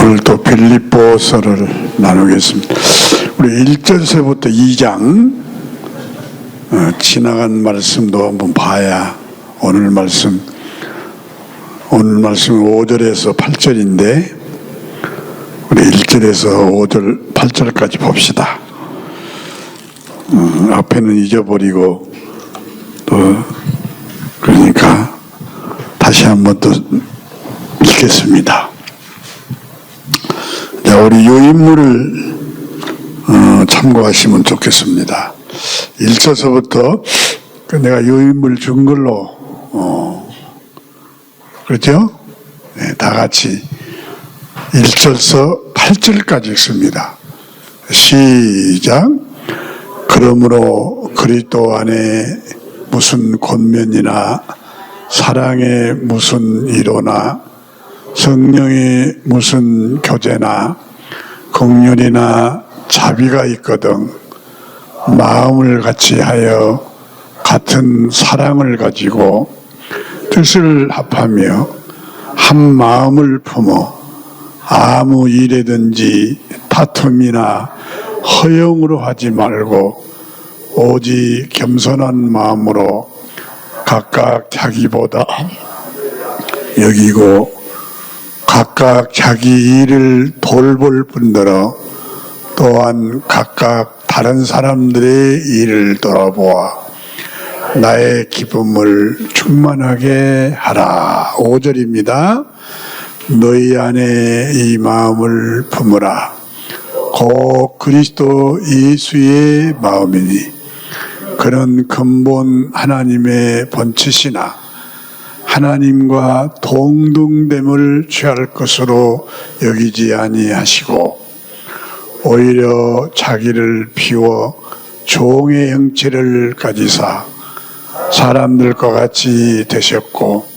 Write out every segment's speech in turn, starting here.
오늘 또 빌립보서를 나누겠습니다. 우리 1절서부터 2장 지나간 말씀도 한번 봐야 오늘 말씀 5절에서 8절인데 우리 1절에서 5절 8절까지 봅시다. 앞에는 잊어버리고 또 그러니까 다시 한번 또 읽겠습니다. 자, 우리 요인물을 참고하시면 좋겠습니다. 1절서부터 내가 요인물 준 걸로 그렇죠? 네, 다 같이 1절서 8절까지 읽습니다. 시작. 그러므로 그리스도 안에 무슨 권면이나 사랑의 무슨 위로나 성령의 무슨 교제나 긍휼이나 자비가 있거든 마음을 같이 하여 같은 사랑을 가지고 뜻을 합하며 한 마음을 품어 아무 일에든지 다툼이나 허영으로 하지 말고 오직 겸손한 마음으로 각각 자기보다 여기고 각각 자기 일을 돌볼 뿐더러 또한 각각 다른 사람들의 일을 돌아보아 나의 기쁨을 충만하게 하라. 5절입니다. 너희 안에 이 마음을 품으라. 곧 그리스도 예수의 마음이니 그는 근본 하나님의 본체시나 하나님과 동등됨을 취할 것으로 여기지 아니하시고 오히려 자기를 비워 종의 형체를 가지사 사람들과 같이 되셨고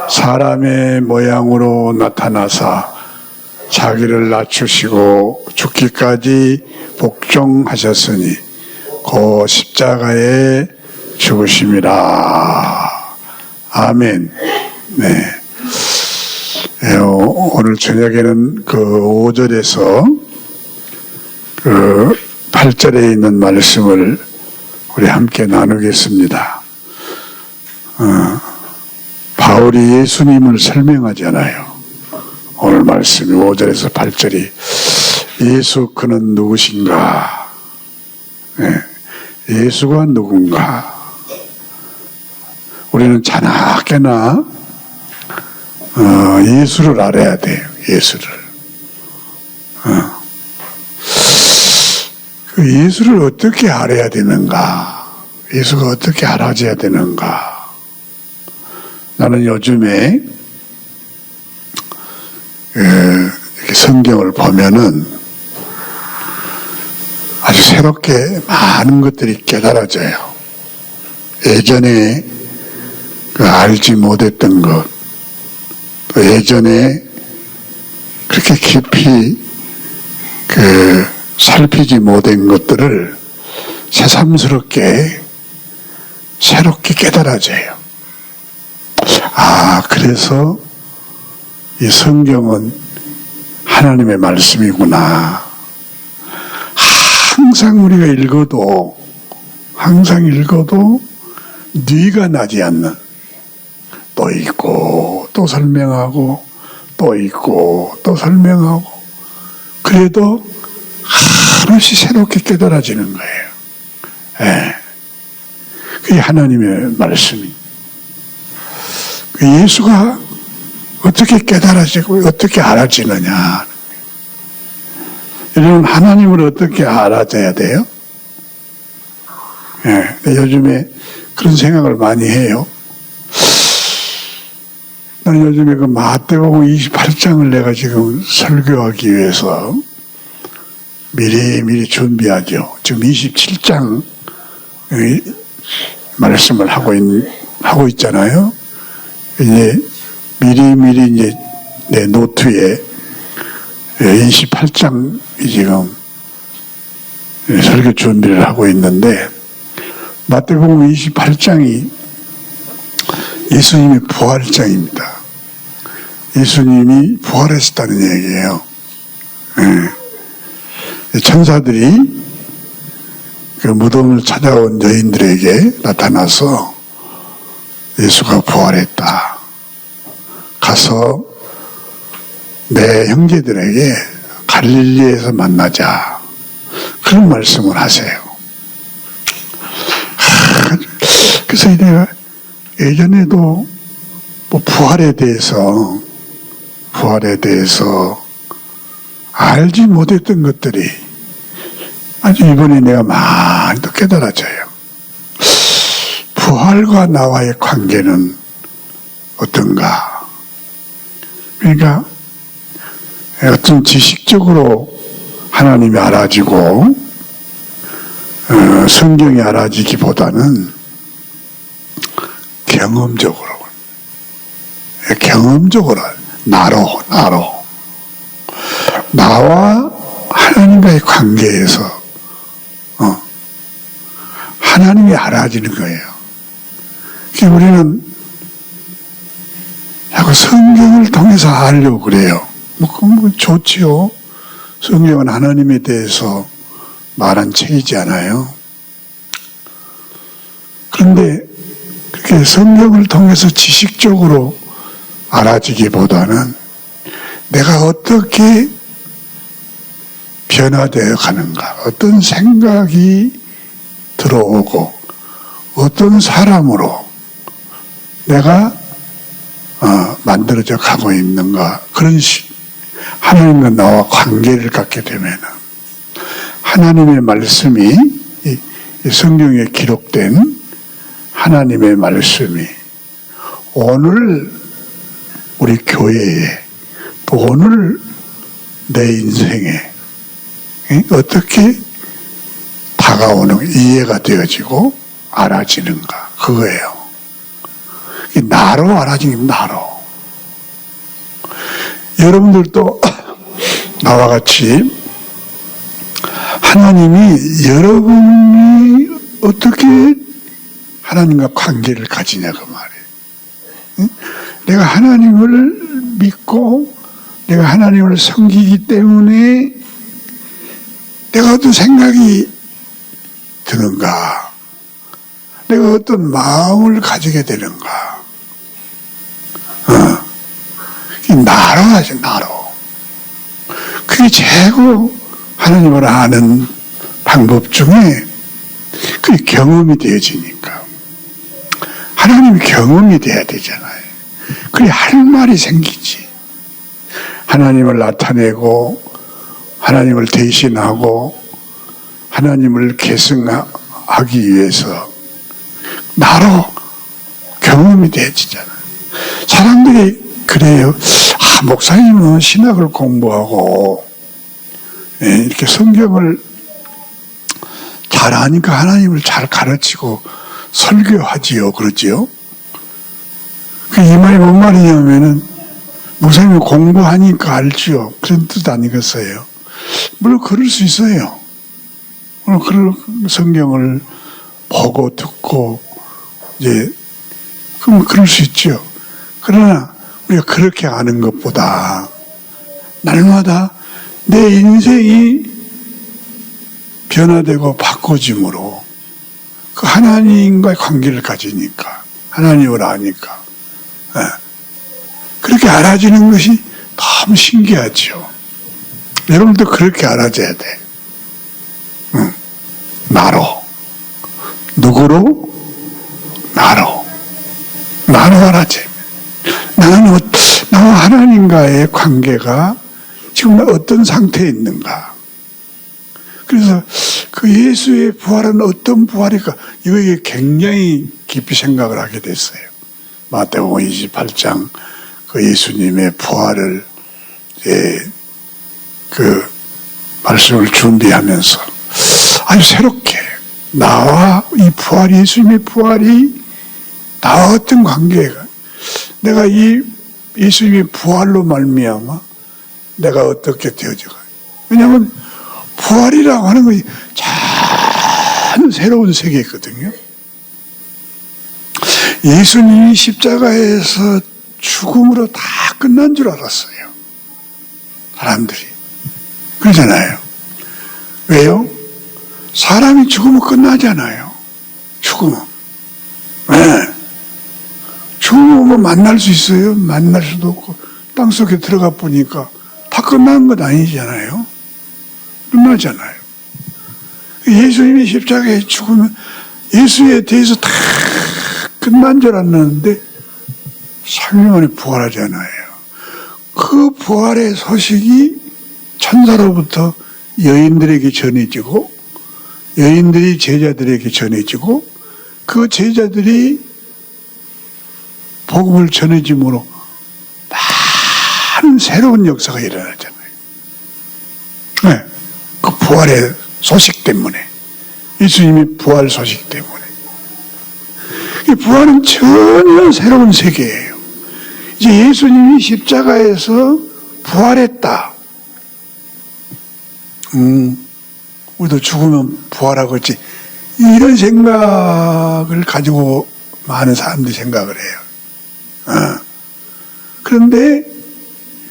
사람의 모양으로 나타나사 자기를 낮추시고 죽기까지 복종하셨으니 그 십자가에 죽으심이라. 아멘. 네. 오늘 저녁에는 그 5절에서 그 8절에 있는 말씀을 우리 함께 나누겠습니다. 바울이 예수님을 설명하잖아요. 오늘 말씀이 5절에서 8절이 예수 그는 누구신가? 네. 예수가 누군가? 우리는 자나깨나 예수를 알아야 돼요. 예수를. 그 예수를 어떻게 알아야 되는가? 예수가 어떻게 알아져야 되는가? 나는 요즘에 이렇게 성경을 보면은 아주 새롭게 많은 것들이 깨달아져요. 예전에 알지 못했던 것, 또 예전에 그렇게 깊이 살피지 못한 것들을 새삼스럽게 새롭게 깨달아져요. 그래서 이 성경은 하나님의 말씀이구나. 항상 우리가 읽어도 뉘가 나지 않는 또 읽고 또 설명하고 또 읽고 또 설명하고 그래도 하나씩 새롭게 깨달아지는 거예요. 그게 하나님의 말씀이. 예수가 어떻게 깨달아지고 어떻게 알아지느냐. 여러분 하나님을 어떻게 알아져야 돼요? 요즘에 그런 생각을 많이 해요. 나는 요즘에 그 마태복음 28장을 내가 지금 설교하기 위해서 미리 준비하죠. 지금 27장 말씀을 하고 있잖아요. 이제 미리 이제 내 노트에 28장 지금 설교 준비를 하고 있는데 마태복음 28장이 예수님의 부활장입니다. 예수님이 부활하셨다는 얘기예요. 천사들이 그 무덤을 찾아온 여인들에게 나타나서 예수가 부활했다. 가서 내 형제들에게 갈릴리에서 만나자. 그런 말씀을 하세요. 그래서 내가 예전에도 뭐 부활에 대해서 알지 못했던 것들이 아주 이번에 내가 많이 또 깨달아져요. 부활과 나와의 관계는 어떤가? 그러니까 어떤 지식적으로 하나님이 알아지고 성경이 알아지기보다는 경험적으로 나로 나와 하나님과의 관계에서 하나님이 알아지는 거예요. 그래서 우리는 자꾸 성경을 통해서 알려고 그래요. 그건 좋지요. 성경은 하나님에 대해서 말한 책이지 않아요. 그런데 그렇게 성경을 통해서 지식적으로 알아지기보다는 내가 어떻게 변화되어 가는가, 어떤 생각이 들어오고 어떤 사람으로 내가 만들어져 가고 있는가, 그런 하나님과 나와 관계를 갖게 되면 하나님의 말씀이 이 성경에 기록된 하나님의 말씀이 오늘 우리 교회에 또 오늘 내 인생에 어떻게 다가오는 이해가 되어지고 알아지는가, 그거예요. 나로 알아지는 나로. 여러분들도 나와 같이 하나님이 여러분이 어떻게 하나님과 관계를 가지냐 그 말이에요. 내가 하나님을 믿고 내가 하나님을 섬기기 때문에 내가 어떤 생각이 드는가, 내가 어떤 마음을 가지게 되는가, 나로 하죠, 나로. 그게 최고 하나님을 아는 방법 중에 그게 경험이 되어지니까. 하나님이 경험이 돼야 되잖아요. 그래 할 말이 생기지. 하나님을 나타내고 하나님을 대신하고 하나님을 계승하기 위해서 나로 경험이 되어지잖아요. 사람들이 그래요. 목사님은 신학을 공부하고 이렇게 성경을 잘 아니까 하나님을 잘 가르치고 설교하지요, 그러지요. 이 말이 뭔 말이냐면은 목사님이 공부하니까 알지요, 그런 뜻 아니겠어요? 물론 그럴 수 있어요. 물론 그런 성경을 보고 듣고 그럼 그럴 수 있죠. 그러나 우리가 그렇게 아는 것보다 날마다 내 인생이 변화되고 바꿔짐으로 그 하나님과의 관계를 가지니까, 하나님을 아니까 그렇게 알아지는 것이 너무 신기하죠. 여러분도 그렇게 알아져야 돼. 나로. 누구로? 나로 알아져야. 나는 나와 하나님과의 관계가 지금 어떤 상태에 있는가. 그래서 그 예수의 부활은 어떤 부활일까, 이거에 굉장히 깊이 생각을 하게 됐어요. 마태복음 28장 그 예수님의 부활을 그 말씀을 준비하면서 아주 새롭게 나와 이 부활, 예수님의 부활이 나와 어떤 관계가, 내가 이 예수님의 부활로 말미암아 내가 어떻게 되어져가. 왜냐하면 부활이라고 하는 것이 참 새로운 세계거든요. 예수님이 십자가에서 죽음으로 다 끝난 줄 알았어요, 사람들이. 그러잖아요. 왜요? 사람이 죽으면 끝나잖아요. 죽으면. 네. 죽으면 만날 수 있어요? 만날 수도 없고, 땅속에 들어가 보니까 다 끝난 것 아니잖아요. 끝나잖아요. 예수님이 십자가에 죽으면 예수에 대해서 다 끝난 줄 알았는데 3일 만에 부활하잖아요. 그 부활의 소식이 천사로부터 여인들에게 전해지고 여인들이 제자들에게 전해지고 그 제자들이 복음을 전해짐으로 많은 새로운 역사가 일어나잖아요. 네, 그 부활의 소식 때문에, 예수님이 부활 소식 때문에. 이 부활은 전혀 새로운 세계예요. 이제 예수님이 십자가에서 부활했다. 우리도 죽으면 부활하겠지. 이런 생각을 가지고 많은 사람들이 생각을 해요. 그런데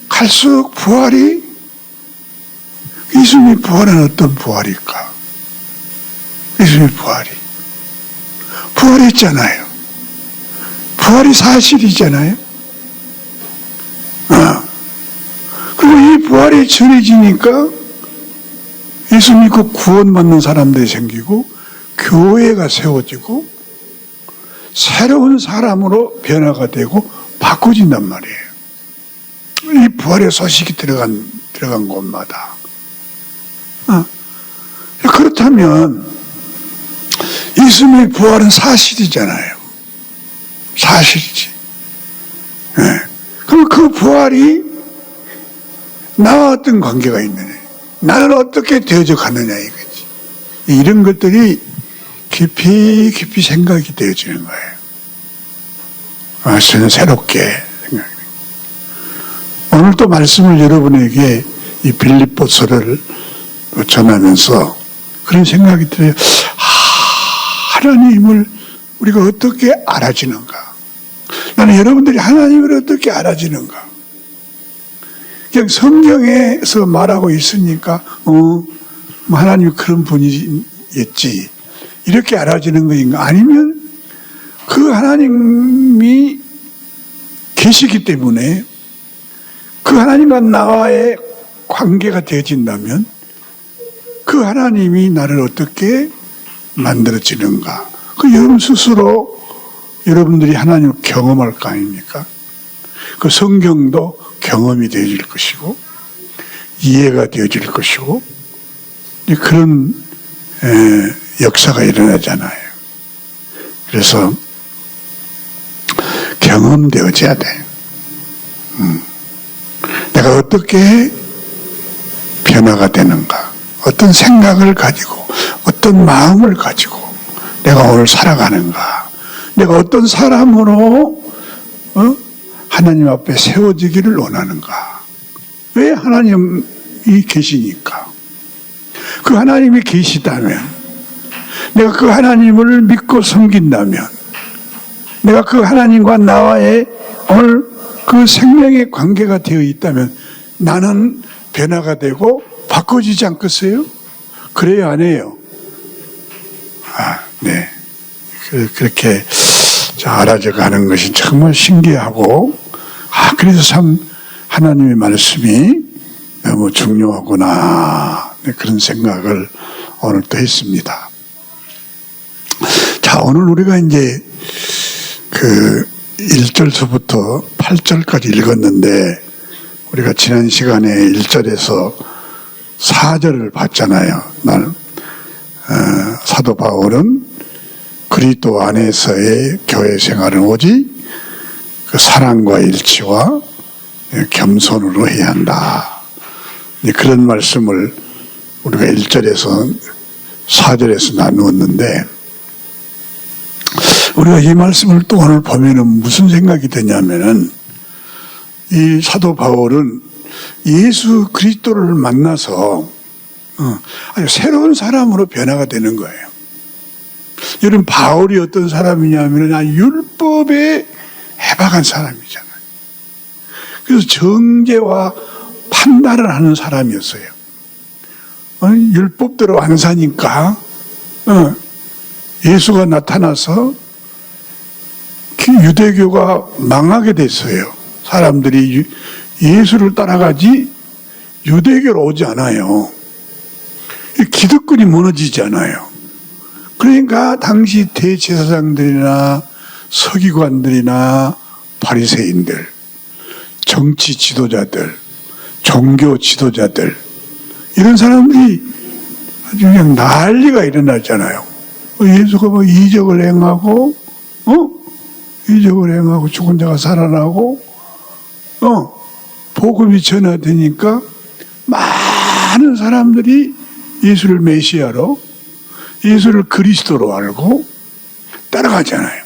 갈수록 부활이, 예수님의 부활은 어떤 부활일까? 예수님의 부활이 부활했잖아요. 부활이 사실이잖아요. 그리고 이 부활이 전해지니까 예수 믿고 구원받는 사람들이 생기고 교회가 세워지고 새로운 사람으로 변화가 되고 바꿔진단 말이에요. 이 부활의 소식이 들어간 곳마다. 그렇다면 예수님의 부활은 사실이잖아요. 사실이지. 네. 그럼 그 부활이 나와 어떤 관계가 있느냐, 나는 어떻게 되어져 가느냐 이거지. 이런 것들이 깊이 생각이 되어지는 거예요. 저는 새롭게 생각해요. 오늘 또 말씀을 여러분에게 이 빌립보서를 전하면서 그런 생각이 들어요. 하나님을 우리가 어떻게 알아지는가? 나는 여러분들이 하나님을 어떻게 알아지는가? 그냥 성경에서 말하고 있으니까 하나님이 그런 분이었지 이렇게 알아지는 것인가? 아니면 그 하나님이 계시기 때문에 그 하나님과 나와의 관계가 되어진다면 그 하나님이 나를 어떻게 만들어지는가? 그 여러분 스스로 여러분들이 하나님을 경험할 거 아닙니까? 그 성경도 경험이 되어질 것이고 이해가 되어질 것이고 그런 역사가 일어나잖아요. 그래서 경험되어져야 돼. 내가 어떻게 변화가 되는가? 어떤 생각을 가지고 어떤 마음을 가지고 내가 오늘 살아가는가? 내가 어떤 사람으로 하나님 앞에 세워지기를 원하는가? 왜 하나님이 계시니까? 그 하나님이 계시다면, 내가 그 하나님을 믿고 섬긴다면, 내가 그 하나님과 나와의 오늘 그 생명의 관계가 되어 있다면 나는 변화가 되고 바꿔지지 않겠어요? 그래요, 안 해요? 네. 그렇게 알아져 가는 것이 정말 신기하고, 그래서 참 하나님의 말씀이 너무 중요하구나. 그런 생각을 오늘 또 했습니다. 자, 오늘 우리가 이제 그 1절서부터 8절까지 읽었는데, 우리가 지난 시간에 1절에서 4절을 봤잖아요. 사도 바울은 그리스도 안에서의 교회 생활은 오직 그 사랑과 일치와 겸손으로 해야 한다. 그런 말씀을 우리가 1절에서 4절에서 나누었는데, 우리가 이 말씀을 또 오늘 보면은 무슨 생각이 드냐면은, 이 사도 바울은 예수 그리스도를 만나서 아주 새로운 사람으로 변화가 되는 거예요. 여러분, 바울이 어떤 사람이냐면 율법에 해박한 사람이잖아요. 그래서 정죄와 판단을 하는 사람이었어요. 율법대로 안 사니까 예수가 나타나서 유대교가 망하게 됐어요. 사람들이 예수를 따라가지 유대교로 오지 않아요. 기득권이 무너지지 않아요. 그러니까 당시 대제사장들이나 서기관들이나 바리새인들, 정치 지도자들, 종교 지도자들, 이런 사람들이 아주 그냥 난리가 일어났잖아요. 예수가 뭐 이적을 행하고 죽은 자가 살아나고 복음이 전화되니까 많은 사람들이 예수를 메시아로, 예수를 그리스도로 알고 따라가잖아요.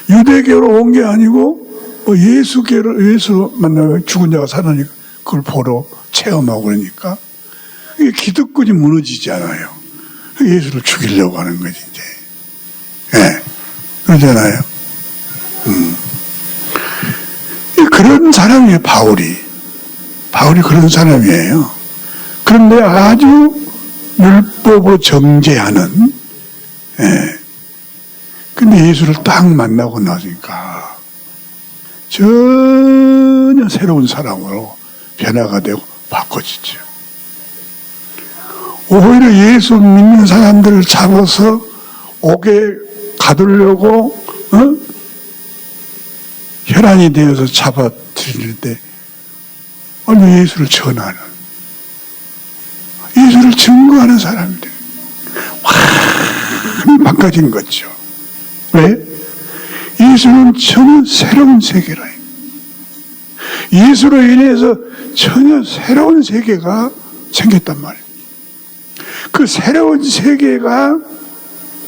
유대교로 온 게 아니고 예수 만나면 죽은 자가 살아나니까 그걸 보러 체험하고 그러니까 이게 기득권이 무너지지 않아요. 예수를 죽이려고 하는 거지 이제. 예, 그러잖아요. 그런 사람이에요, 바울이 그런 사람이에요. 그런데 아주 율법을 정죄하는, 근데 예수를 딱 만나고 나니까 전혀 새로운 사람으로 변화가 되고 바꿔지죠. 오히려 예수 믿는 사람들을 잡아서 옥에 가두려고 혈안이 되어서 잡아들이는데 예수를 전하는, 예수를 증거하는 사람들 완전히 바꿔진 거죠. 왜? 예수는 전혀 새로운 세계라. 예수로 인해서 전혀 새로운 세계가 생겼단 말이에요. 그 새로운 세계가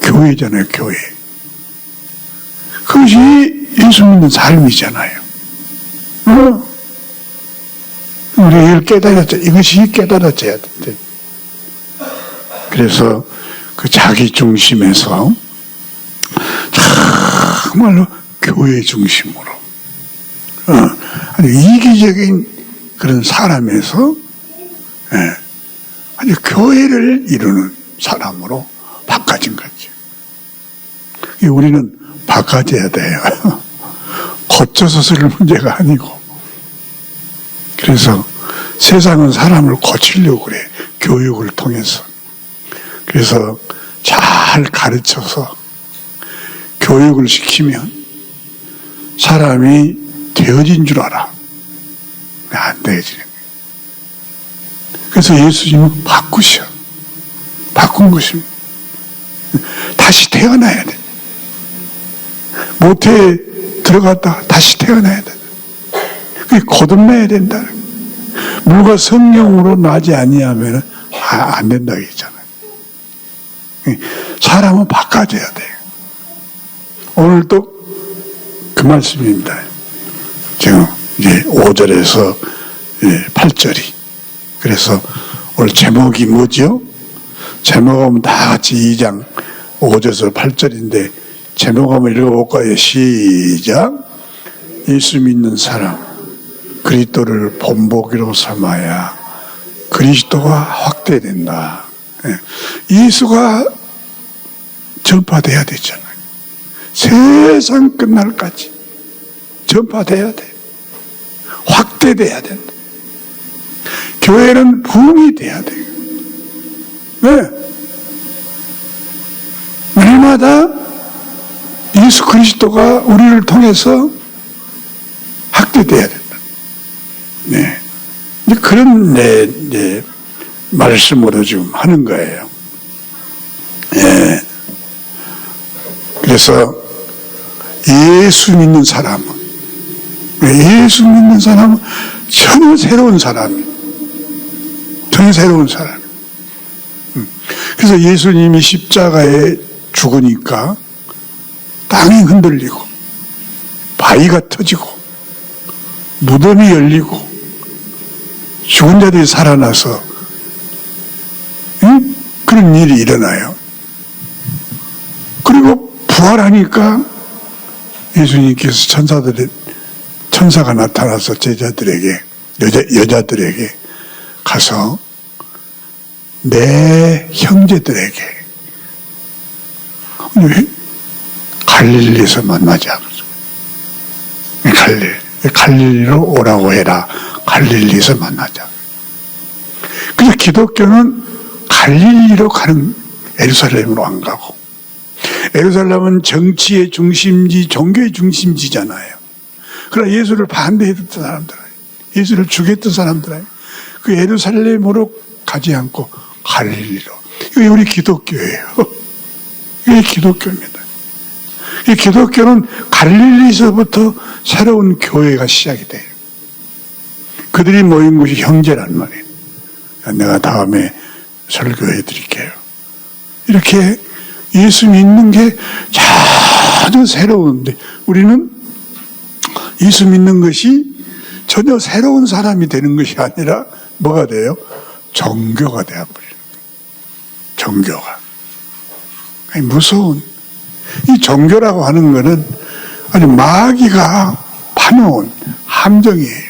교회잖아요, 교회. 그것이 예수 믿는 삶이잖아요. 우리 이걸 깨달았죠. 이것이 깨달아져야 돼. 그래서 그 자기 중심에서 정말로 교회 중심으로 아주 이기적인 그런 사람에서 아주 교회를 이루는 사람으로 바꿔진 거죠. 우리는 바꿔져야 돼요. 고쳐서 쓸 문제가 아니고. 그래서 세상은 사람을 고치려고 그래. 교육을 통해서. 그래서 잘 가르쳐서 교육을 시키면 사람이 되어진 줄 알아. 안 되어지는 거예요. 그래서 예수님은 바꾼 것입니다. 다시 태어나야 돼. 모태에 들어갔다가 다시 태어나야 돼. 그게 거듭나야 된다. 물과 성령으로 나지 아니하면 안 된다 했잖아요. 사람은 바꿔줘야 돼요. 오늘도 그 말씀입니다. 지금 이제 5절에서 8절이. 그래서 오늘 제목이 뭐죠? 제목은 다 같이 2장 5절에서 8절인데 제목 한번 읽어볼까요? 시작. 예수 믿는 사람 그리스도를 본보기로 삼아야 그리스도가 확대된다. 예수가 전파돼야 되잖아요. 세상 끝날까지 전파돼야 돼. 확대돼야 된다. 교회는 부흥이 돼야 돼요. 왜? 날마다 예수 그리스도가 우리를 통해서 확대돼야 된다. 네. 그런 말씀으로 지금 하는 거예요. 네. 그래서 예수 믿는 사람은 전혀 새로운 사람이에요. 전혀 새로운 사람. 그래서 예수님이 십자가에 죽으니까 땅이 흔들리고 바위가 터지고 무덤이 열리고 죽은 자들이 살아나서 그런 일이 일어나요. 그리고 부활하니까 예수님께서 천사가 나타나서 제자들에게 여자들에게 가서 내 형제들에게 갈릴리에서 만나자. 갈릴리로 오라고 해라. 갈릴리에서 만나자. 그래서 기독교는 갈릴리로 가는, 예루살렘으로 안 가고. 예루살렘은 정치의 중심지, 종교의 중심지잖아요. 그러나 예수를 반대했던 사람들, 예수를 죽였던 사람들, 그 예루살렘으로 가지 않고 갈릴리로. 이게 우리 기독교예요. 이게 기독교입니다. 이 기독교는 갈릴리에서부터 새로운 교회가 시작이 돼요. 그들이 모인 곳이 형제란 말이에요. 내가 다음에 설교해 드릴게요. 이렇게 예수 믿는 게 전혀 새로운데, 우리는 예수 믿는 것이 전혀 새로운 사람이 되는 것이 아니라 뭐가 돼요? 종교가 되어버려요. 종교가. 무서운, 이 종교라고 하는 것은 아주 마귀가 파놓은 함정이에요.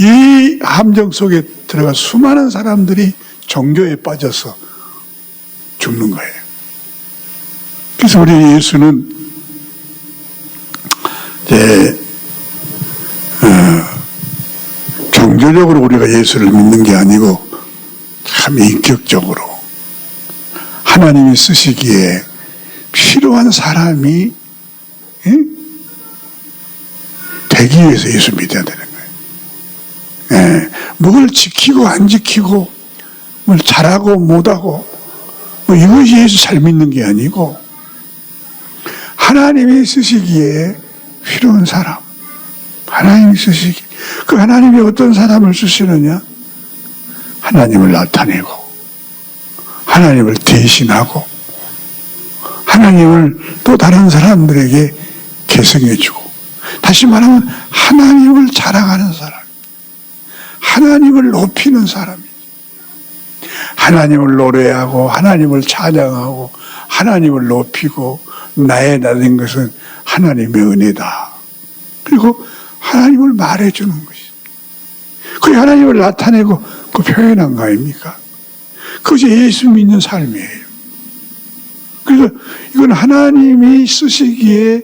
이 함정 속에 들어가 수많은 사람들이 종교에 빠져서 죽는 거예요. 그래서 우리 예수는 이제 종교적으로 우리가 예수를 믿는 게 아니고 참 인격적으로 하나님이 쓰시기에 필요한 사람이 되기 위해서 예수 믿어야 되는 거예요. 뭘 지키고 안 지키고 뭘 잘하고 못하고 이것이 예수 잘 믿는 게 아니고 하나님이 쓰시기에 필요한 사람, 하나님이 쓰시기, 그 하나님이 어떤 사람을 쓰시느냐? 하나님을 나타내고 하나님을 대신하고 하나님을 또 다른 사람들에게 계승해주고, 다시 말하면 하나님을 자랑하는 사람, 하나님을 높이는 사람이, 하나님을 노래하고 하나님을 찬양하고 하나님을 높이고, 나의 나된 것은 하나님의 은혜다. 그리고 하나님을 말해주는 것이, 그 하나님을 나타내고 그 표현한 거 아닙니까? 그것이 예수 믿는 삶이에요. 그래서 이건 하나님이 쓰시기에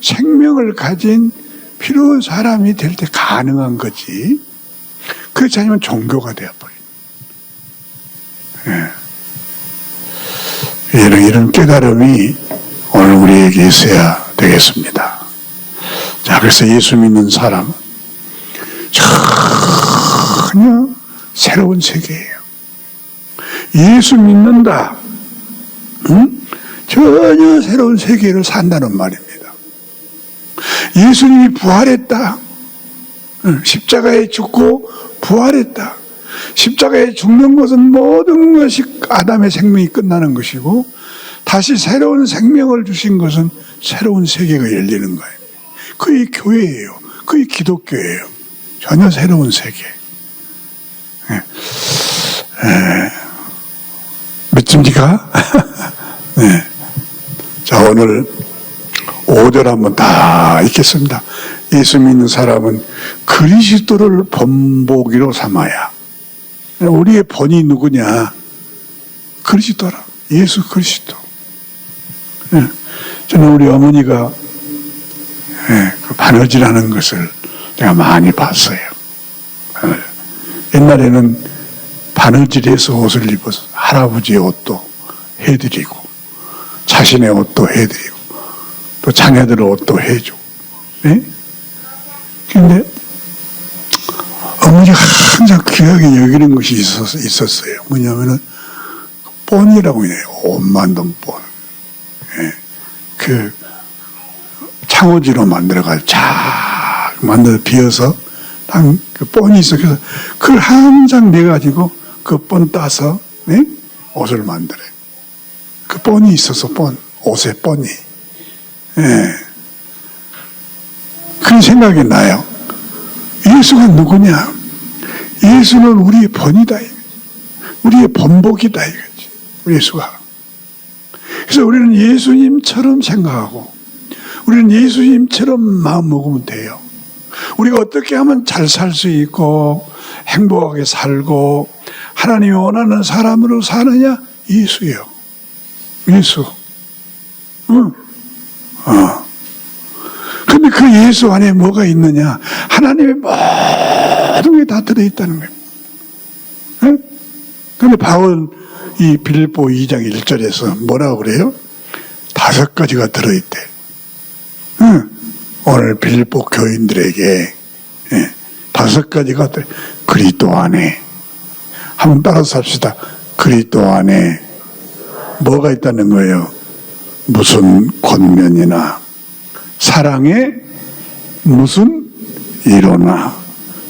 생명을 가진 필요한 사람이 될 때 가능한 거지, 그렇지 않으면 종교가 되어버려요. 이런 깨달음이 오늘 우리에게 있어야 되겠습니다. 자, 그래서 예수 믿는 사람은 전혀 새로운 세계예요. 예수 믿는다, 전혀 새로운 세계를 산다는 말입니다. 예수님이 부활했다, 십자가에 죽고 부활했다. 십자가에 죽는 것은 모든 것이 아담의 생명이 끝나는 것이고, 다시 새로운 생명을 주신 것은 새로운 세계가 열리는 거예요. 그게 교회예요. 그게 기독교예요. 전혀 새로운 세계. 믿습니까? 네. 자, 오늘 5절 한번 다 읽겠습니다. 예수 믿는 사람은 그리스도를 본보기로 삼아야. 우리의 본이 누구냐? 그리스도라. 예수 그리스도. 저는 우리 어머니가 그 바느질하는 것을 제가 많이 봤어요. 옛날에는 바느질해서 옷을 입어서 할아버지의 옷도 해드리고, 자신의 옷도 해드리고, 또 자녀들 옷도 해주고. 그런데 어머니가 항상 귀하게 여기는 것이 있었어요. 뭐냐면은 본이라고 해요. 옷 만든 본. 그 창호지로 만들어가지고 쫙 만들어 비어서 그 본이 있어. 그래서 그걸 항상 내가지고 그 본 따서 옷을 만들어요. 그 본이 있어서 옷에 본이. 그런 생각이 나요. 예수가 누구냐? 예수는 우리의 본이다. 우리의 본복이다. 이거지. 예수가. 그래서 우리는 예수님처럼 생각하고, 우리는 예수님처럼 마음 먹으면 돼요. 우리가 어떻게 하면 잘 살 수 있고, 행복하게 살고, 하나님이 원하는 사람으로 사느냐? 예수요. 예수. 응. 근데 그 예수 안에 뭐가 있느냐? 하나님의 모든 게 다 들어있다는 거예요. 응? 근데 바울은 이 빌립보 2장 1절에서 뭐라고 그래요? 5가지가 들어있대. 응. 오늘 빌립보 교인들에게 5가지가 그리스도 안에, 한번 따라서 합시다. 그리스도 안에 뭐가 있다는 거예요? 무슨 권면이나 사랑의 무슨 이로나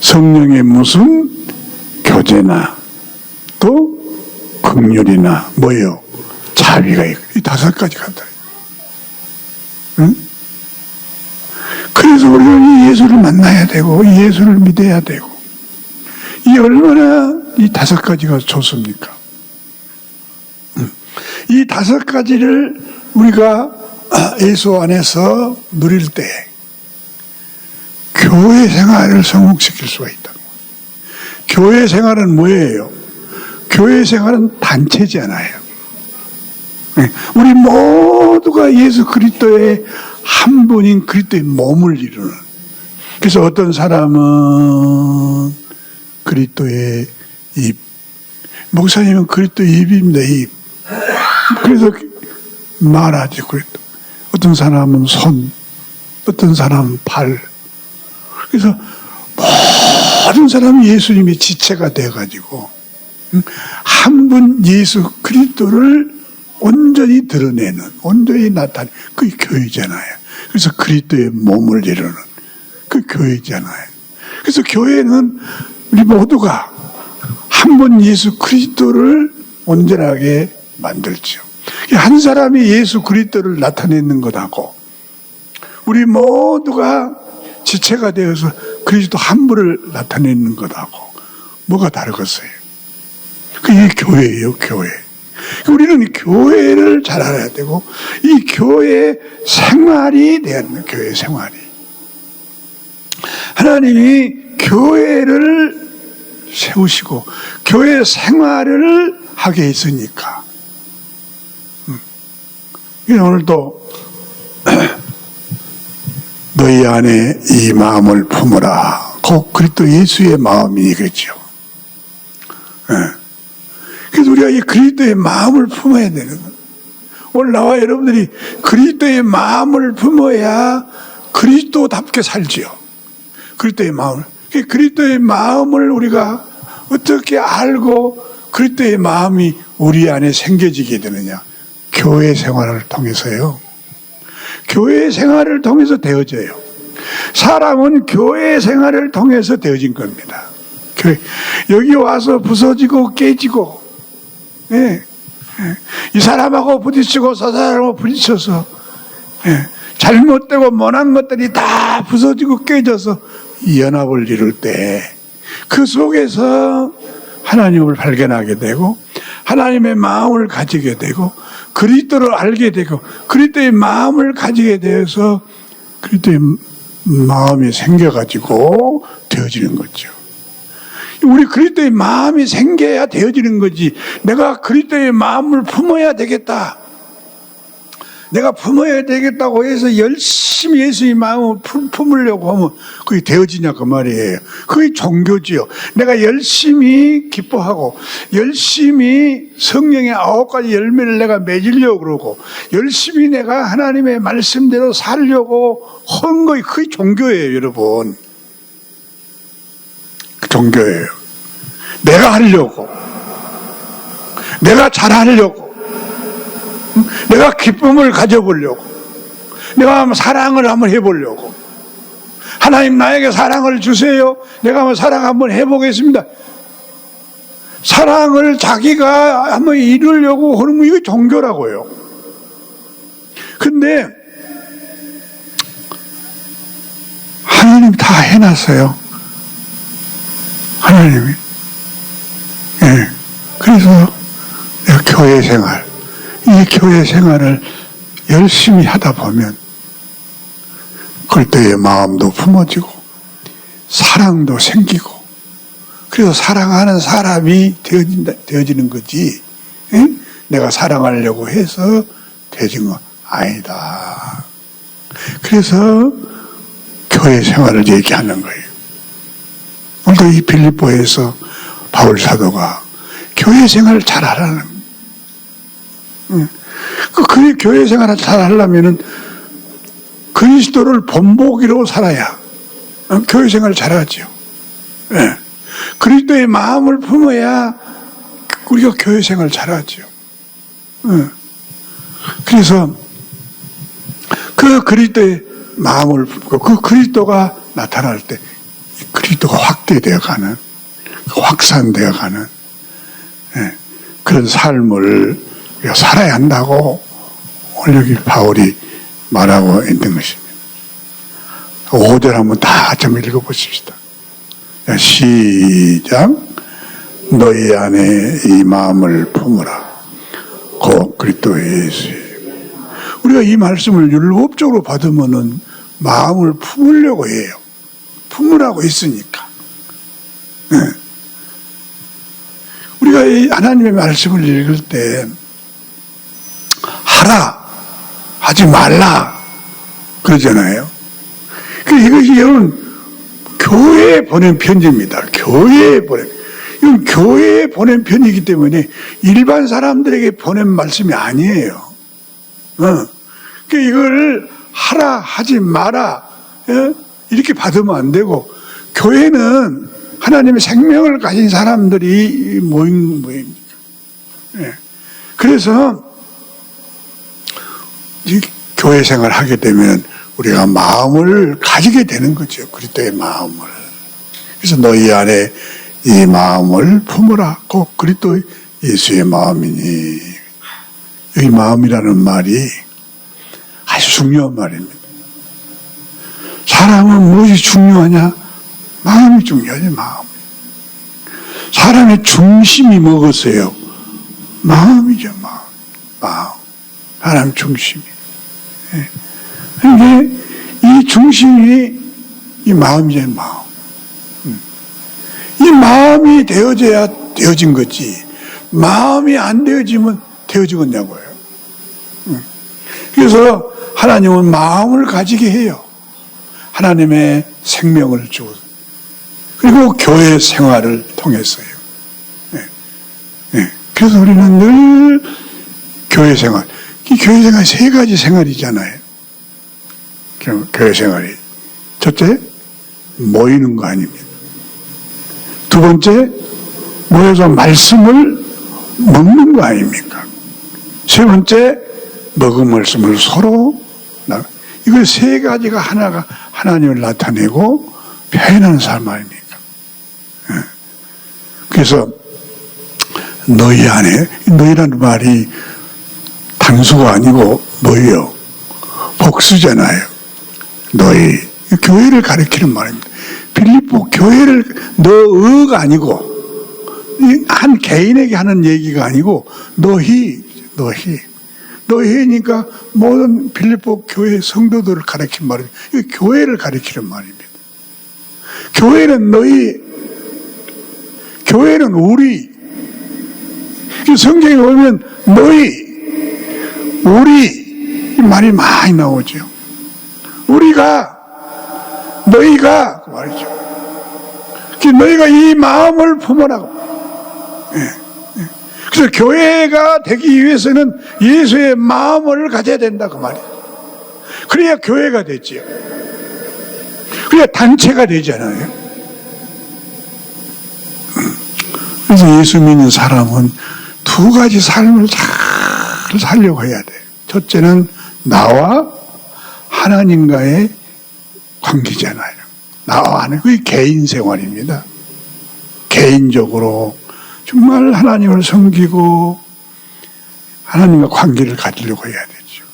성령의 무슨 교제나 또 긍휼이나 뭐예요? 자비가 있고, 이 5가지가 다. 응? 그래서 우리는 이 예수를 만나야 되고 이 예수를 믿어야 되고, 이 얼마나 이 5가지가 좋습니까? 이 5가지를 우리가 예수 안에서 누릴 때 교회 생활을 성공시킬 수가 있다. 교회 생활은 뭐예요? 교회 생활은 단체잖아요. 우리 모두가 예수 그리스도의 한 분인 그리스도의 몸을 이루는. 그래서 어떤 사람은 그리스도의 입, 목사님은 그리스도의 입입니다. 입. 그래서 말하지. 그리스도. 어떤 사람은 손, 어떤 사람은 발. 그래서 모든 사람이 예수님의 지체가 되어가지고 한 분 예수 그리스도를 온전히 드러내는, 온전히 나타내는 그게 교회잖아요. 그래서 그리스도의 몸을 이루는 그 교회잖아요. 그래서 교회는 우리 모두가 한 분 예수 그리스도를 온전하게 만들죠. 한 사람이 예수 그리스도를 나타내는 것하고 우리 모두가 지체가 되어서 그리스도 한 분을 나타내는 것하고 뭐가 다르겠어요? 그게 교회예요, 교회. 우리는 교회를 잘 알아야 되고 이 교회 생활이 돼야 합니다. 교회 생활이. 하나님이 교회를 세우시고 교회 생활을 하게 했으니까. 오늘도 너희 안에 이 마음을 품으라. 곧 그리스도 예수의 마음이겠죠. 그래서 우리가 이 그리스도의 마음을 품어야 되는 거예요. 오늘 나와 여러분들이 그리스도의 마음을 품어야 그리스도답게 살지요. 그리스도의 마음을. 그리스도의 마음을 우리가 어떻게 알고 그리스도의 마음이 우리 안에 생겨지게 되느냐? 교회 생활을 통해서요. 교회 생활을 통해서 되어져요. 사람은 교회 생활을 통해서 되어진 겁니다. 여기 와서 부서지고 깨지고, 이 사람하고 부딪히고 저 사람하고 부딪혀서 잘못되고 못한 것들이 다 부서지고 깨져서 연합을 이룰 때 그 속에서 하나님을 발견하게 되고 하나님의 마음을 가지게 되고 그리스도를 알게 되고 그리스도의 마음을 가지게 되어서 그리스도의 마음이 생겨가지고 되어지는 거죠. 우리 그리스도의 마음이 생겨야 되어지는 거지. 내가 그리스도의 마음을 품어야 되겠다. 내가 품어야 되겠다고 해서 열심히 예수의 마음을 품으려고 하면 그게 되어지냐 그 말이에요. 그게 종교지요. 내가 열심히 기뻐하고 열심히 성령의 9가지 열매를 내가 맺으려고 그러고 열심히 내가 하나님의 말씀대로 살려고 한 거이 그게 종교예요, 여러분. 종교예요. 내가 하려고, 내가 잘하려고, 내가 기쁨을 가져보려고, 내가 한번 사랑을 한번 해보려고. 하나님 나에게 사랑을 주세요. 내가 한번 사랑 한번 해보겠습니다. 사랑을 자기가 한번 이루려고 하는 거 이거 종교라고요. 근데 하나님 다 해놨어요. 하나님이. 그래서 내가 교회 생활, 이 교회 생활을 열심히 하다 보면 그리스도의 마음도 품어지고 사랑도 생기고 그래서 사랑하는 사람이 되어지는 거지. 응? 내가 사랑하려고 해서 되어진 거 아니다. 그래서 교회 생활을 얘기하는 거예요. 오늘도 이 빌립보에서 바울 사도가 교회 생활을 잘 하라는 거예요. 응. 그 교회 생활을 잘 하려면은 그리스도를 본보기로 살아야 교회 생활을 잘하죠. 네. 그리스도의 마음을 품어야 우리가 교회 생활을 잘하죠. 네. 그래서 그 그리스도의 마음을 품고 그 그리스도가 나타날 때 그리스도가 확대되어가는 확산되어가는 네. 그런 삶을 우리가 살아야 한다고 오늘 여기 바울이 말하고 있는 것입니다. 5절 한번 다 좀 읽어보십시다. 시작. 너희 안에 이 마음을 품으라. 곧 그리스도 예수의. 우리가 이 말씀을 율법적으로 받으면은 마음을 품으려고 해요. 품으라고 했으니까. 네. 우리가 이 하나님의 말씀을 읽을 때 하라, 하지 말라 그러잖아요. 이것이 여러분 교회에 보낸 편지입니다. 교회에 보낸. 이건 교회에 보낸 편이기 때문에 일반 사람들에게 보낸 말씀이 아니에요. 이걸 하라, 하지 마라 이렇게 받으면 안 되고, 교회는 하나님의 생명을 가진 사람들이 모인 모임이니까. 그래서 이 교회 생활을 하게 되면 우리가 마음을 가지게 되는 거죠. 그리스도의 마음을. 그래서 너희 안에 이 마음을 품으라. 꼭 그리스도 예수의 마음이니. 이 마음이라는 말이 아주 중요한 말입니다. 사람은 무엇이 중요하냐? 마음이 중요하지, 마음. 사람의 중심이 뭐겠어요? 마음이죠, 마음. 마음. 사람 중심이. 이게 이 중심이 이 마음이죠, 마음. 이 마음이 되어져야 되어진 거지. 마음이 안 되어지면 되어지겠냐고요. 그래서 하나님은 마음을 가지게 해요. 하나님의 생명을 주고, 그리고 교회 생활을 통해서요. 그래서 우리는 늘 교회 생활, 이 교회 생활이 세 가지 생활이잖아요. 교회 생활이. 첫째, 모이는 거 아닙니다. 두 번째, 모여서 말씀을 먹는 거 아닙니까? 세 번째, 먹은 말씀을 서로 이걸 세 가지가 하나가 하나님을 나타내고 표현하는 삶 아닙니까? 그래서 너희 안에, 너희라는 말이 단수가 아니고 너희요, 복수잖아요. 너희, 교회를 가리키는 말입니다. 빌립보 교회를, 너가 아니고 한 개인에게 하는 얘기가 아니고 너희니까 모든 빌립보 교회 성도들을 가리킨 말입니다. 이 교회를 가리키는 말입니다. 교회는 너희, 교회는 우리. 성경에 보면 너희, 우리 이 말이 많이 나오죠. 우리가, 너희가 그 말이죠. 너희가 이 마음을 품으라고. 그래서 교회가 되기 위해서는 예수의 마음을 가져야 된다 그 말이에요. 그래야 교회가 되지요. 그래야 단체가 되잖아요. 그래서 예수 믿는 사람은 두 가지 삶을 잘 살려고 해야 돼요. 첫째는 나와 하나님과의 관계잖아요. 나와 하나님, 그게 개인 생활입니다. 개인적으로 정말 하나님을 섬기고 하나님과 관계를 가지려고 해야 되죠.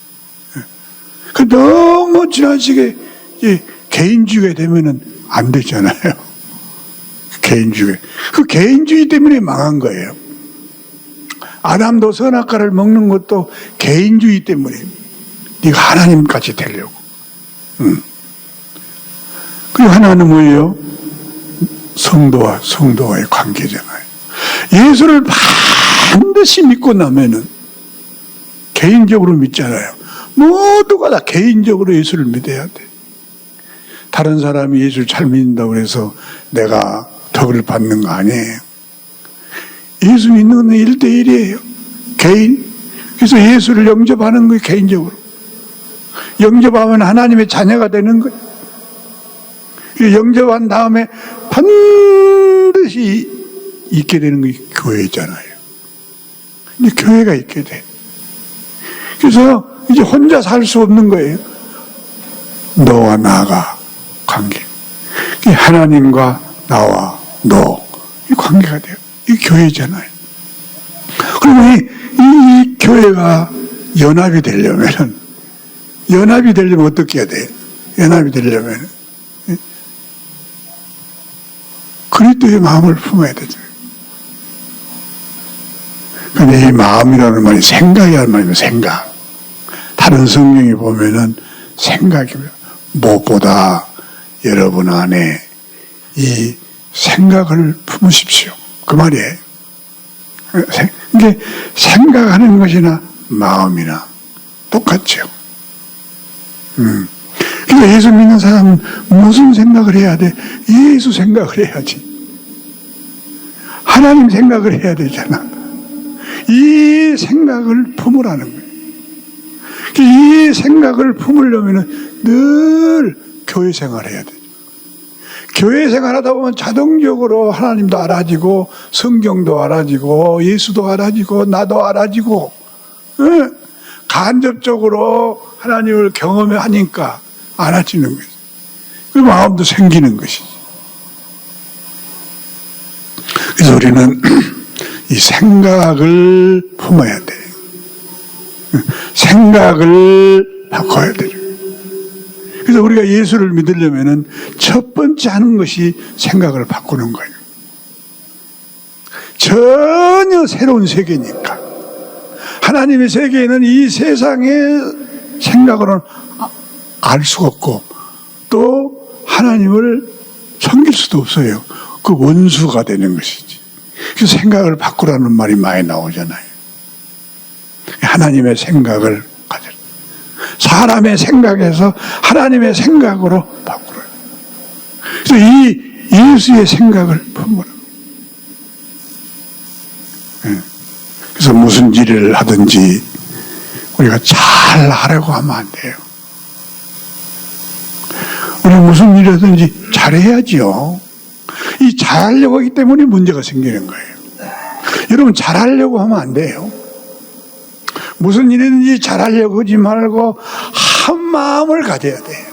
그 너무 지나치게 개인주의가 되면은 안 되잖아요. 개인주의. 그 개인주의 때문에 망한 거예요. 아담도 선악과를 먹는 것도 개인주의 때문에. 네가 하나님까지 되려고. 그리고 하나는 뭐예요? 성도와 성도와의 관계잖아요. 예수를 반드시 믿고 나면은 개인적으로 믿잖아요. 모두가 다 개인적으로 예수를 믿어야 돼. 다른 사람이 예수를 잘 믿는다고 해서 내가 덕을 받는 거 아니에요. 예수 믿는 건 1대1이에요. 개인. 그래서 예수를 영접하는 거예요. 개인적으로. 영접하면 하나님의 자녀가 되는 거예요. 영접한 다음에 반드시 있게 되는 게 교회잖아요. 근데 교회가 있게 돼. 그래서 이제 혼자 살 수 없는 거예요. 너와 나가 관계. 하나님과 나와 너. 이 관계가 돼요. 이 교회잖아요. 그러면 이 교회가 연합이 되려면 어떻게 해야 돼요? 연합이 되려면 그리스도의 마음을 품어야 되죠. 근데 이 마음이라는 말이 생각이라는 말이에요. 생각. 다른 성경에 보면은 생각입니다. 무엇보다 여러분 안에 이 생각을 품으십시오. 그 말이에요. 이게 생각하는 것이나 마음이나 똑같죠. 그러니까 예수 믿는 사람은 무슨 생각을 해야 돼? 예수 생각을 해야지. 하나님 생각을 해야 되잖아. 이 생각을 품으라는 거예요. 이 생각을 품으려면 늘 교회 생활을 해야 돼요. 교회 생활하다 보면 자동적으로 하나님도 알아지고 성경도 알아지고 예수도 알아지고 나도 알아지고 간접적으로 하나님을 경험하니까 알아지는 거죠. 그 마음도 생기는 것이지. 그래서 우리는 이 생각을 품어야 돼. 생각을 바꿔야 돼. 그래서 우리가 예수를 믿으려면 첫 번째 하는 것이 생각을 바꾸는 거예요. 전혀 새로운 세계니까. 하나님의 세계에는 이 세상의 생각으로는 알 수가 없고 또 하나님을 섬길 수도 없어요. 그 원수가 되는 것이지. 그래서 생각을 바꾸라는 말이 많이 나오잖아요. 하나님의 생각을 가져라. 사람의 생각에서 하나님의 생각으로 바꾸라. 그래서 이 예수의 생각을 품으라. 그래서 무슨 일을 하든지 우리가 잘 하려고 하면 안 돼요. 우리 무슨 일을 하든지 잘해야지요. 이 잘하려고 하기 때문에 문제가 생기는 거예요. 여러분 잘하려고 하면 안 돼요. 무슨 일이든지 잘하려고 하지 말고 한 마음을 가져야 돼요.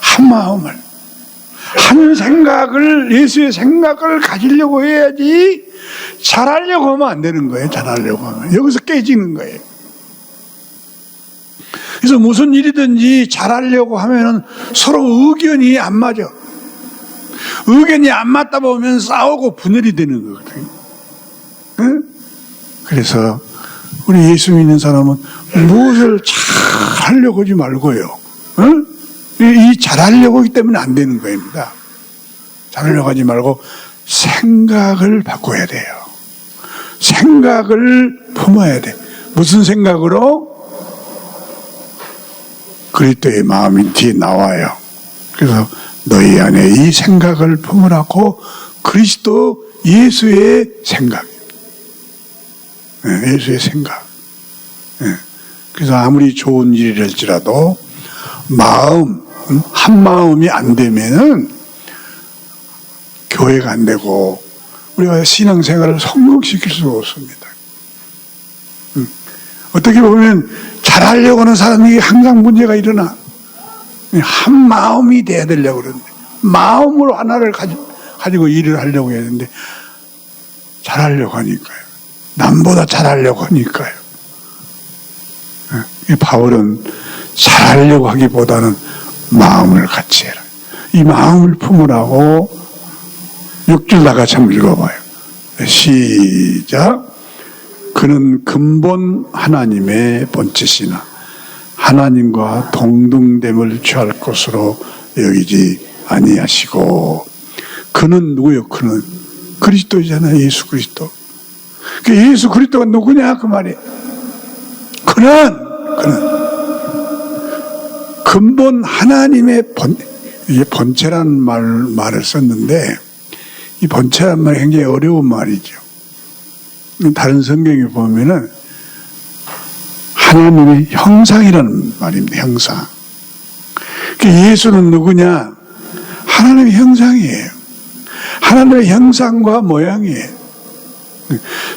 한 마음을. 한 생각을, 예수의 생각을 가지려고 해야지 잘하려고 하면 안 되는 거예요. 잘하려고 하면. 여기서 깨지는 거예요. 그래서 무슨 일이든지 잘하려고 하면은 서로 의견이 안 맞아. 의견이 안 맞다 보면 싸우고 분열이 되는 거거든요. 응? 그래서 우리 예수 믿는 사람은 무엇을 잘하려고 하지 말고요. 응? 이 잘하려고 하기 때문에 안 되는 겁니다. 잘하려고 하지 말고 생각을 바꿔야 돼요. 생각을 품어야 돼. 무슨 생각으로? 그리스도의 마음이 뒤에 나와요. 그래서 너희 안에 이 생각을 품으라고 그리스도 예수의 생각. 예수의 생각. 그래서 아무리 좋은 일이랄지라도 마음, 한 마음이 안 되면은 교회가 안 되고 우리가 신앙생활을 성공시킬 수가 없습니다. 어떻게 보면 잘하려고 하는 사람이 항상 문제가 일어나. 한 마음이 돼야 되려고 그러는데 마음으로 하나를 가지고 일을 하려고 해야 되는데 잘하려고 하니까요. 남보다 잘하려고 하니까요. 바울은 잘하려고 하기보다는 마음을 같이 해라. 이 마음을 품으라고 6절 다 같이 한번 읽어봐요. 시작. 그는 근본 하나님의 본체시나 하나님과 동등됨을 취할 것으로 여기지 아니하시고 그는 누구요? 그는 그리스도잖아요. 예수 그리스도. 그 예수 그리스도가 누구냐 그 말이에요. 그는 근본 하나님의 이게 본체라는 말을 썼는데, 이 본체라는 말이 굉장히 어려운 말이죠. 다른 성경에 보면은 하나님의 형상이라는 말입니다. 형상. 그 예수는 누구냐? 하나님의 형상이에요. 하나님의 형상과 모양이에요.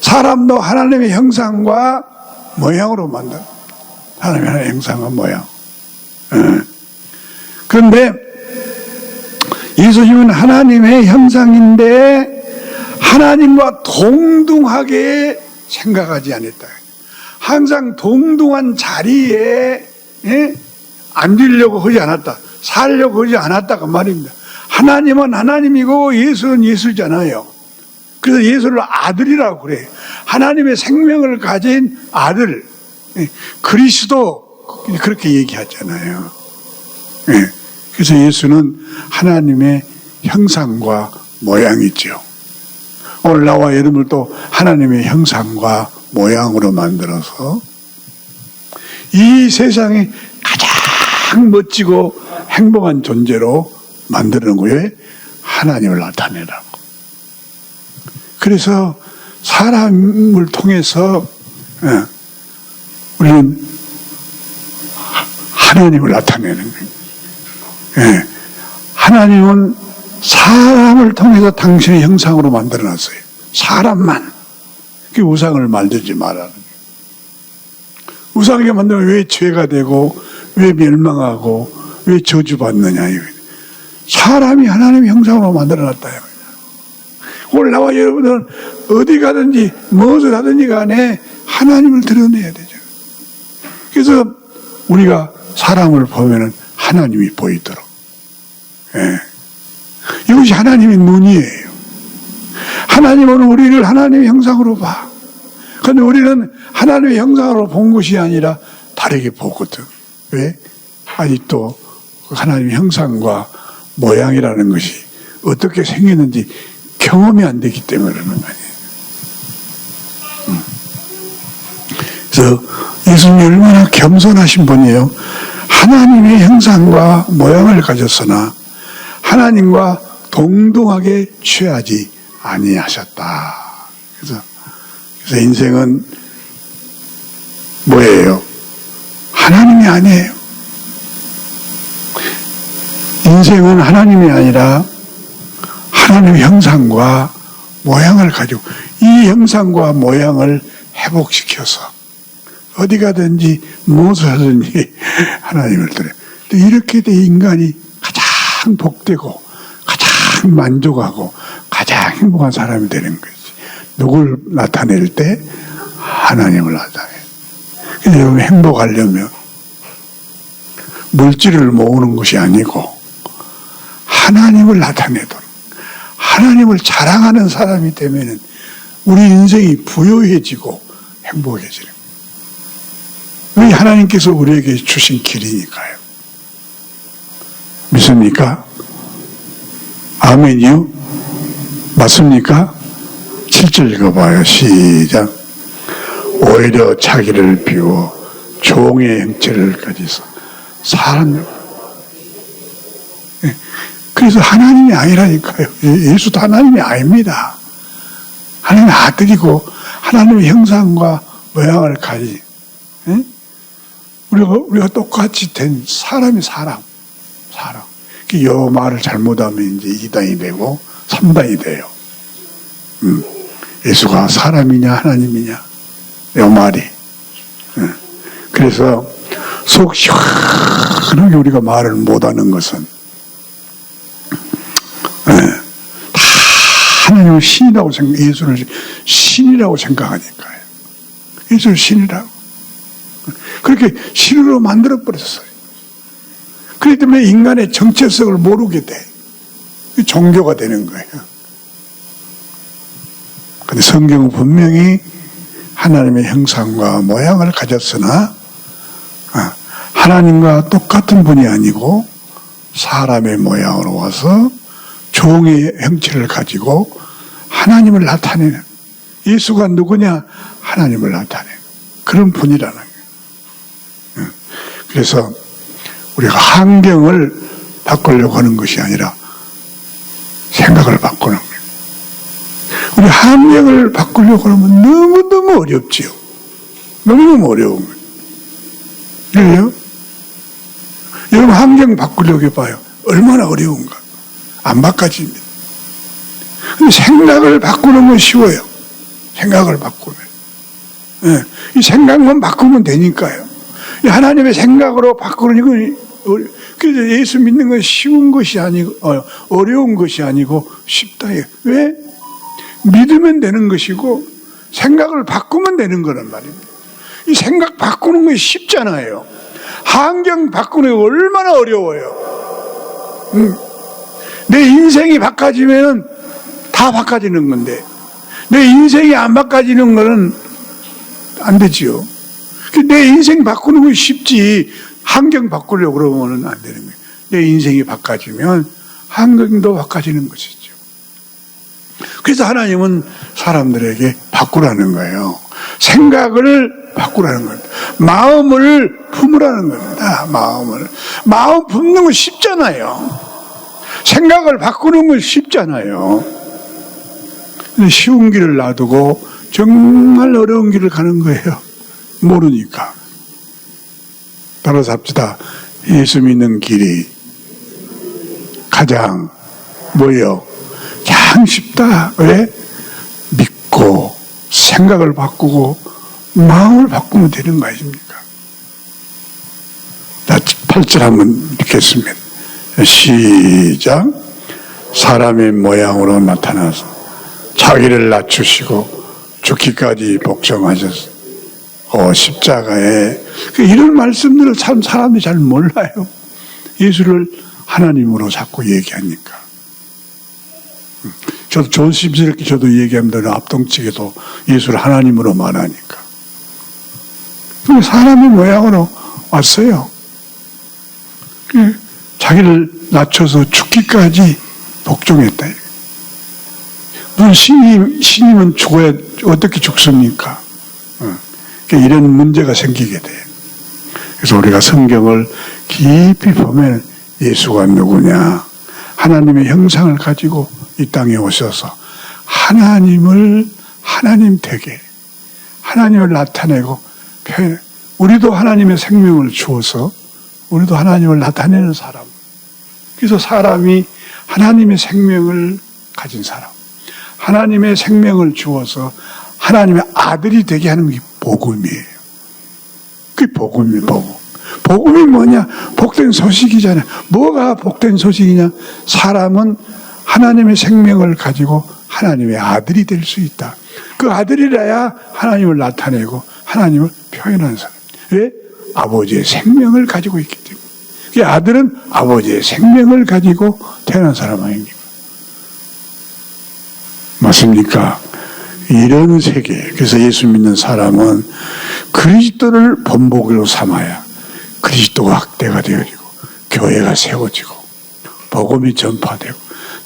사람도 하나님의 형상과 모양으로 만든, 하나님의 형상과 모양. 그런데 예수님은 하나님의 형상인데 하나님과 동등하게 생각하지 않았다. 항상 동등한 자리에 앉으려고 하지 않았다. 살려고 하지 않았다 그 말입니다. 하나님은 하나님이고 예수는 예수잖아요. 그래서 예수를 아들이라고 그래요. 하나님의 생명을 가진 아들, 그리스도, 그렇게 얘기하잖아요. 그래서 예수는 하나님의 형상과 모양이죠. 오늘 나와 여러분을 또 하나님의 형상과 모양으로 만들어서 이 세상에 가장 멋지고 행복한 존재로 만드는 거예요. 하나님을 나타내라고. 그래서 사람을 통해서 우리는 하나님을 나타내는 거예요. 하나님은 사람을 통해서 당신의 형상으로 만들어놨어요. 사람만. 그 우상을 만들지 말라는 거예요. 우상을 만들면 왜 죄가 되고 왜 멸망하고 왜 저주받느냐. 사람이 하나님의 형상으로 만들어놨다. 오늘 나와 여러분은 어디 가든지 무엇을 하든지 간에 하나님을 드러내야 되죠. 그래서 우리가 사람을 보면은 하나님이 보이도록. 이것이 하나님의 눈이에요. 하나님은 우리를 하나님의 형상으로 봐. 그런데 우리는 하나님의 형상으로 본 것이 아니라 다르게 보거든. 왜? 아직도 하나님의 형상과 모양이라는 것이 어떻게 생겼는지 경험이 안 되기 때문에 그러는 거 아니에요. 그래서 예수님이 얼마나 겸손하신 분이에요. 하나님의 형상과 모양을 가졌으나 하나님과 동등하게 취하지 아니하셨다. 그래서 인생은 뭐예요? 하나님이 아니에요. 인생은 하나님이 아니라 하나님의 형상과 모양을 가지고 이 형상과 모양을 회복시켜서 어디 가든지 무엇을 하든지 하나님을 드려요. 이렇게 돼 인간이 가장 복되고 가장 만족하고 가장 행복한 사람이 되는 거지. 누굴 나타낼 때? 하나님을 나타내요. 그래서 여러분 행복하려면 물질을 모으는 것이 아니고 하나님을 나타내도록 하나님을 자랑하는 사람이 되면 우리 인생이 부유해지고 행복해지는 거예요. 왜? 하나님께서 우리에게 주신 길이니까요. 믿습니까? 아멘이요? 맞습니까? 7절 읽어봐요. 시작. 오히려 자기를 비워 종의 형체를 가지서 사람을. 그래서 하나님이 아니라니까요. 예수도 하나님이 아닙니다. 하나님의 아들이고 하나님의 형상과 모양을 가진 우리가 똑같이 된 사람이 사람. 요 말을 잘못하면 이제 2단이 되고 3단이 돼요. 예수가 사람이냐 하나님이냐 요 말이. 그래서 속 시원하게 우리가 말을 못하는 것은 다 하나님을 신이라고 예수를 신이라고 생각하니까요. 예수를 신이라고. 그렇게 신으로 만들어버렸어요. 그렇기 때문에 인간의 정체성을 모르게 돼. 종교가 되는 거예요. 그런데 성경은 분명히 하나님의 형상과 모양을 가졌으나 하나님과 똑같은 분이 아니고 사람의 모양으로 와서 종의 형체를 가지고 하나님을 나타내는, 예수가 누구냐? 하나님을 나타내는 그런 분이라는 거예요. 그래서 우리가 환경을 바꾸려고 하는 것이 아니라 생각을 바꾸는 거예요. 우리 환경을 바꾸려고 하면 너무너무 어렵지요. 너무너무 어려운 거예요. 그래요? 여러분 환경 바꾸려고 해봐요. 얼마나 어려운가. 안 바꿔집니다. 근데 생각을 바꾸는 건 쉬워요. 생각을 바꾸면. 예, 이 생각만 바꾸면 되니까요. 이 하나님의 생각으로 바꾸는 건, 그래서 예수 믿는 건 쉬운 것이 아니고, 어려운 것이 아니고 쉽다. 왜? 믿으면 되는 것이고 생각을 바꾸면 되는 거란 말입니다. 이 생각 바꾸는 것이 쉽잖아요. 환경 바꾸는 게 얼마나 어려워요. 내 인생이 바꿔지면 다 바꿔지는 건데 내 인생이 안 바꿔지는 거는 안 되지요. 내 인생 바꾸는 건 쉽지 환경 바꾸려고 그러면 안 되는 거예요. 내 인생이 바꿔지면 환경도 바꿔지는 것이죠. 그래서 하나님은 사람들에게 바꾸라는 거예요. 생각을 바꾸라는 겁니다. 마음을 품으라는 겁니다. 마음 품는 건 쉽잖아요. 생각을 바꾸는 건 쉽잖아요. 근데 쉬운 길을 놔두고 정말 어려운 길을 가는 거예요. 모르니까. 따라잡시다. 예수 믿는 길이 가장 뭐예요? 참 쉽다. 왜? 믿고 생각을 바꾸고 마음을 바꾸면 되는 거 아닙니까? 8절 한번 읽겠습니다. 시작. 사람의 모양으로 나타나서 자기를 낮추시고 죽기까지 복종하셨어. 십자가에 이런 말씀들을 참 사람이 잘 몰라요. 예수를 하나님으로 자꾸 얘기하니까. 저도 조심스럽게 저도 얘기합니다. 앞동측에도 예수를 하나님으로 말하니까. 사람의 모양으로 왔어요. 자기를 낮춰서 죽기까지 복종했다. 무슨 신임은 죽어야 어떻게 죽습니까? 이런 문제가 생기게 돼요. 그래서 우리가 성경을 깊이 보면 예수가 누구냐? 하나님의 형상을 가지고 이 땅에 오셔서 하나님을 하나님 되게 하나님을 나타내고 표현해. 우리도 하나님의 생명을 주어서 우리도 하나님을 나타내는 사람. 그래서 사람이 하나님의 생명을 가진 사람, 하나님의 생명을 주어서 하나님의 아들이 되게 하는 게 복음이에요. 그게 복음이에요. 복음이 뭐냐? 복된 소식이잖아요. 뭐가 복된 소식이냐? 사람은 하나님의 생명을 가지고 하나님의 아들이 될 수 있다. 그 아들이라야 하나님을 나타내고 하나님을 표현하는 사람. 왜? 아버지의 생명을 가지고 있기 때문에. 그 아들은 아버지의 생명을 가지고 태어난 사람 아닙니까? 맞습니까? 이런 세계. 그래서 예수 믿는 사람은 그리스도를 본보기로 삼아야 그리스도가 확대가 되어지고 교회가 세워지고 복음이 전파되고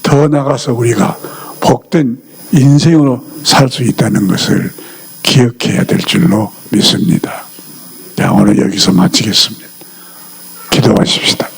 더 나아가서 우리가 복된 인생으로 살 수 있다는 것을 기억해야 될 줄로 믿습니다. 자, 오늘 여기서 마치겠습니다. 기도하십시다.